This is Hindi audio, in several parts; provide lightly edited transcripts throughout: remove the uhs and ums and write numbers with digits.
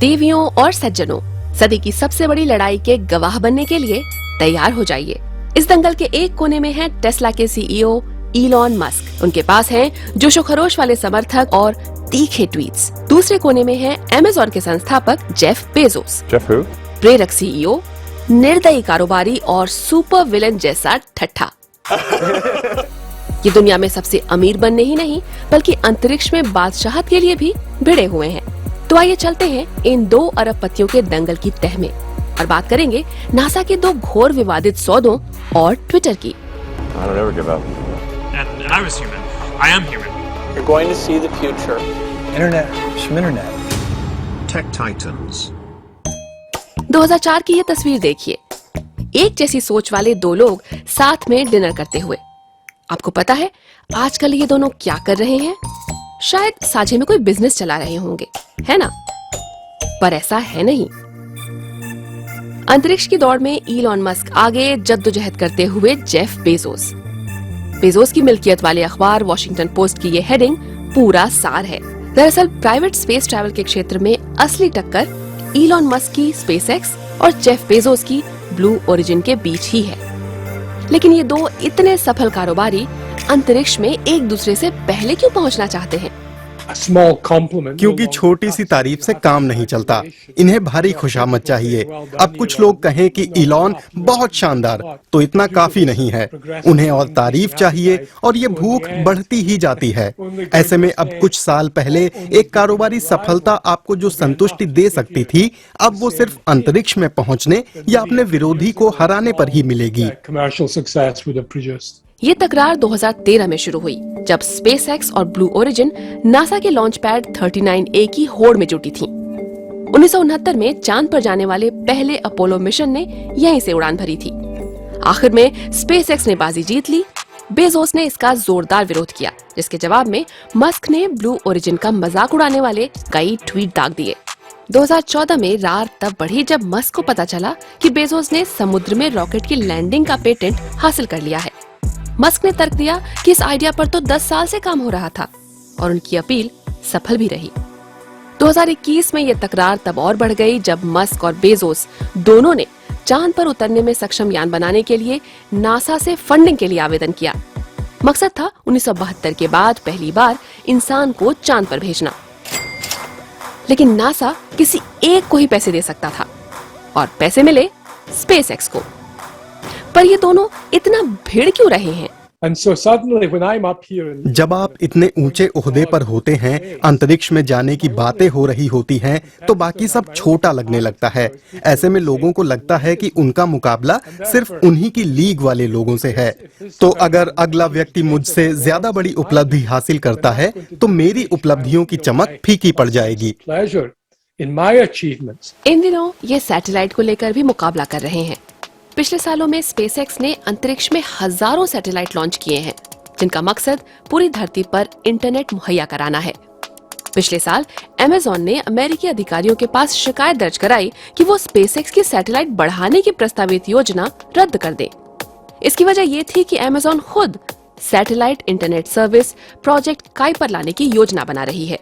देवियों और सज्जनों, सदी की सबसे बड़ी लड़ाई के गवाह बनने के लिए तैयार हो जाइए। इस दंगल के एक कोने में है टेस्ला के सीईओ इलॉन मस्क। उनके पास हैं जोशो खरोश वाले समर्थक और तीखे ट्वीट्स। दूसरे कोने में है अमेज़न के संस्थापक जेफ बेजोस। प्रेरक सीईओ, निर्दयी कारोबारी और सुपर विलेन जैसा ठट्ठा। ये दुनिया में सबसे अमीर बनने ही नहीं बल्कि अंतरिक्ष में बादशाहत के लिए भी भिड़े हुए हैं। तो आइए चलते हैं इन 2 अरबपतियों के दंगल की तह में और बात करेंगे नासा के 2 घोर विवादित सौदों और ट्विटर की। Tech Titans. 2004 की ये तस्वीर देखिए। एक जैसी सोच वाले 2 लोग साथ में डिनर करते हुए। आपको पता है आजकल ये दोनों क्या कर रहे हैं? शायद साझे में कोई बिजनेस चला रहे होंगे, है ना? पर ऐसा है नहीं। अंतरिक्ष की दौड़ में इलॉन मस्क आगे, जद्दोजहद करते हुए जेफ बेजोस। बेजोस की मिल्कियत वाले अखबार वॉशिंगटन पोस्ट की ये हेडिंग पूरा सार है। दरअसल प्राइवेट स्पेस ट्रैवल के क्षेत्र में असली टक्कर इलॉन मस्क की स्पेसएक्स और जेफ बेजोस की ब्लू ओरिजिन के बीच ही है। लेकिन ये 2 इतने सफल कारोबारी अंतरिक्ष में एक दूसरे से पहले क्यों पहुंचना चाहते हैं? क्योंकि छोटी सी तारीफ से काम नहीं चलता, इन्हें भारी खुशामद चाहिए। अब कुछ लोग कहें कि इलॉन बहुत शानदार, तो इतना काफी नहीं है। उन्हें और तारीफ चाहिए और ये भूख बढ़ती ही जाती है। ऐसे में अब कुछ साल पहले एक कारोबारी सफलता आपको जो संतुष्टि दे सकती थी, अब वो सिर्फ अंतरिक्ष में पहुंचने या अपने विरोधी को हराने पर ही मिलेगी। ये तकरार 2013 में शुरू हुई जब स्पेसएक्स और ब्लू ओरिजिन नासा के लॉन्च पैड 39A की होड़ में जुटी थीं। 1969 में चांद पर जाने वाले पहले अपोलो मिशन ने यहीं से उड़ान भरी थी। आखिर में स्पेसएक्स ने बाजी जीत ली। बेजोस ने इसका जोरदार विरोध किया, जिसके जवाब में मस्क ने ब्लू ओरिजिन का मजाक उड़ाने वाले कई ट्वीट दाग दिए। 2014 में रार तब बढ़ी जब मस्क को पता चला कि बेजोस ने समुद्र में रॉकेट की लैंडिंग का पेटेंट हासिल कर लिया है। मस्क ने तर्क दिया कि इस आइडिया पर तो 10 साल से काम हो रहा था और उनकी अपील सफल भी रही। 2021 में यह तकरार तब और बढ़ गई जब मस्क और बेजोस दोनों ने चांद पर उतरने में सक्षम यान बनाने के लिए नासा से फंडिंग के लिए आवेदन किया। मकसद था 1972 के बाद पहली बार इंसान को चांद पर भेजना। लेकिन नासा किसी एक को ही पैसे दे सकता था और पैसे मिले स्पेसएक्स को। पर ये दोनों इतना भिड़ क्यों रहे हैं? जब आप इतने ऊंचे ओहदे पर होते हैं, अंतरिक्ष में जाने की बातें हो रही होती हैं, तो बाकी सब छोटा लगने लगता है। ऐसे में लोगों को लगता है कि उनका मुकाबला सिर्फ उन्हीं की लीग वाले लोगों से है। तो अगर अगला व्यक्ति मुझसे ज्यादा बड़ी उपलब्धि हासिल करता है, तो मेरी उपलब्धियों की चमक फीकी पड़ जाएगी। इन दिनों ये सैटेलाइट को लेकर भी मुकाबला कर रहे हैं। पिछले सालों में स्पेसएक्स ने अंतरिक्ष में हजारों सैटेलाइट लॉन्च किए हैं, जिनका मकसद पूरी धरती पर इंटरनेट मुहैया कराना है। पिछले साल अमेज़न ने अमेरिकी अधिकारियों के पास शिकायत दर्ज कराई कि वो स्पेसएक्स की सैटेलाइट बढ़ाने की प्रस्तावित योजना रद्द कर दे। इसकी वजह ये थी कि अमेज़न खुद satellite internet service project Kuiper लाने की योजना बना रही है।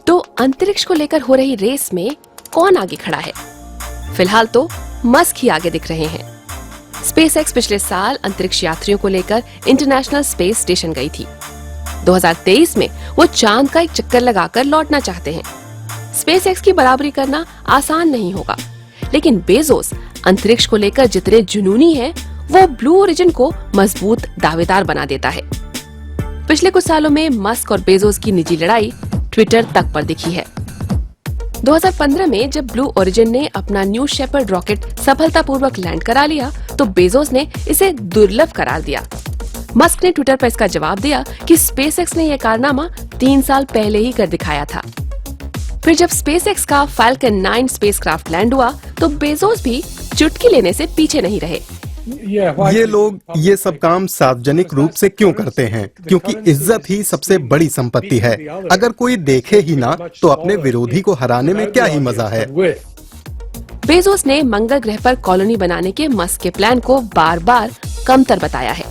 तो अंतरिक्ष को लेकर हो रही रेस में कौन आगे खड़ा है? फिलहाल तो मस्क ही आगे दिख रहे हैं। स्पेसएक्स पिछले साल अंतरिक्ष यात्रियों को लेकर इंटरनेशनल स्पेस स्टेशन गई थी। 2023 में वो चांद का एक चक्कर लगाकर लौटना चाहते हैं। स्पेसएक्स की बराबरी करना आसान नहीं होगा, लेकिन बेजोस अंतरिक्ष को लेकर जितने जुनूनी हैं, वो ब्लू ओरिजिन को मजबूत दावेदार बना देता है। पिछले कुछ सालों में मस्क और बेजोस की निजी लड़ाई ट्विटर तक पर दिखी है। 2015 में जब ब्लू ओरिजिन ने अपना न्यू शेपर्ड रॉकेट सफलतापूर्वक लैंड करा लिया, तो बेजोस ने इसे दुर्लभ करार दिया। मस्क ने ट्विटर पर इसका जवाब दिया कि स्पेसएक्स ने यह कारनामा 3 साल पहले ही कर दिखाया था। फिर जब स्पेसएक्स का फाल्कन 9 स्पेसक्राफ्ट लैंड हुआ, तो बेजोस भी चुटकी लेने से पीछे नहीं रहे। ये लोग ये सब काम सार्वजनिक रूप से क्यों करते हैं? क्योंकि इज्जत ही सबसे बड़ी संपत्ति है। अगर कोई देखे ही ना, तो अपने विरोधी को हराने में क्या ही मजा है। बेजोस ने मंगल ग्रह पर कॉलोनी बनाने के मस्क के प्लान को बार बार कमतर बताया है।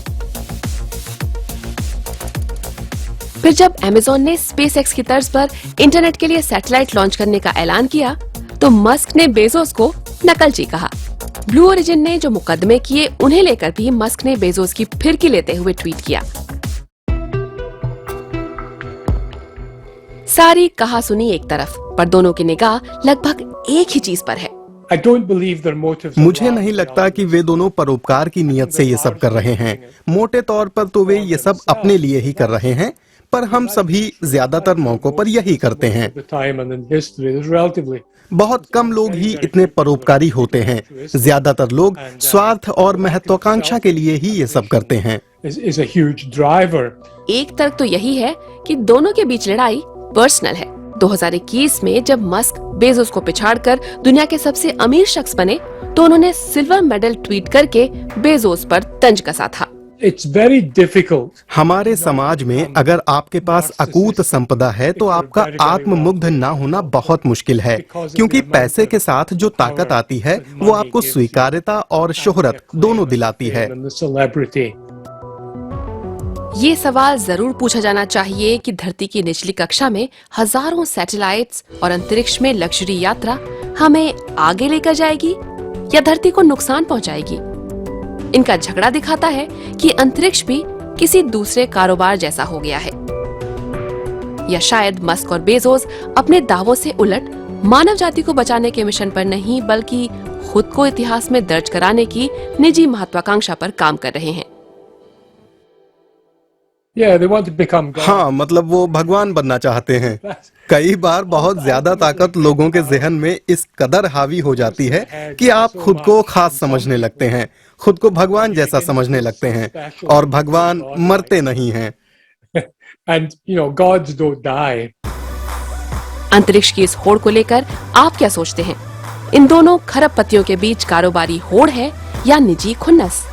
फिर जब अमेज़न ने स्पेसएक्स की तर्ज पर इंटरनेट के लिए सैटेलाइट लॉन्च करने का ऐलान किया तो मस्क ने बेजोस को नकलची कहा। ब्लू ओरिजिन ने जो मुकदमे किए उन्हें लेकर भी मस्क ने बेजोस की फिरकी लेते हुए ट्वीट किया। सारी कहासुनी एक तरफ, पर दोनों की निगाह लगभग एक ही चीज पर है। मुझे नहीं लगता कि वे दोनों परोपकार की नीयत से ये सब कर रहे हैं। मोटे तौर पर तो वे ये सब अपने लिए ही कर रहे हैं, पर हम सभी ज्यादातर मौकों पर यही करते हैं। बहुत कम लोग ही इतने परोपकारी होते हैं। ज्यादातर लोग स्वार्थ और महत्वाकांक्षा के लिए ही ये सब करते हैं। एक तर्क तो यही है कि दोनों के बीच लड़ाई पर्सनल है। 2021 में जब मस्क बेजोस को पिछाड़कर दुनिया के सबसे अमीर शख्स बने तो उन्होंने सिल्वर मेडल ट्वीट करके बेजोस पर तंज कसा था। हमारे समाज में अगर आपके पास अकूत संपदा है तो आपका आत्ममुग्ध ना होना बहुत मुश्किल है, क्योंकि पैसे के साथ जो ताकत आती है वो आपको स्वीकार्यता और शोहरत दोनों दिलाती है। ये सवाल जरूर पूछा जाना चाहिए कि धरती की निचली कक्षा में हजारों सैटेलाइट्स और अंतरिक्ष में लग्जरी यात्रा हमें आगे लेकर जाएगी या धरती को नुकसान पहुंचाएगी। इनका झगड़ा दिखाता है कि अंतरिक्ष भी किसी दूसरे कारोबार जैसा हो गया है, या शायद मस्क और बेजोस अपने दावों से उलट मानव जाति को बचाने के मिशन पर नहीं बल्कि खुद को इतिहास में दर्ज कराने की निजी महत्वाकांक्षा पर काम कर रहे हैं। हाँ, मतलब वो भगवान बनना चाहते हैं। कई बार बहुत ज्यादा ताकत लोगों के जहन में इस कदर हावी हो जाती है कि आप खुद को खास समझने लगते हैं, खुद को भगवान जैसा समझने लगते हैं, और भगवान मरते नहीं हैं। अंतरिक्ष की इस होड़ को लेकर आप क्या सोचते हैं? इन दोनों खरबपतियों के बीच कारोबारी होड़ है या निजी खुन्नस?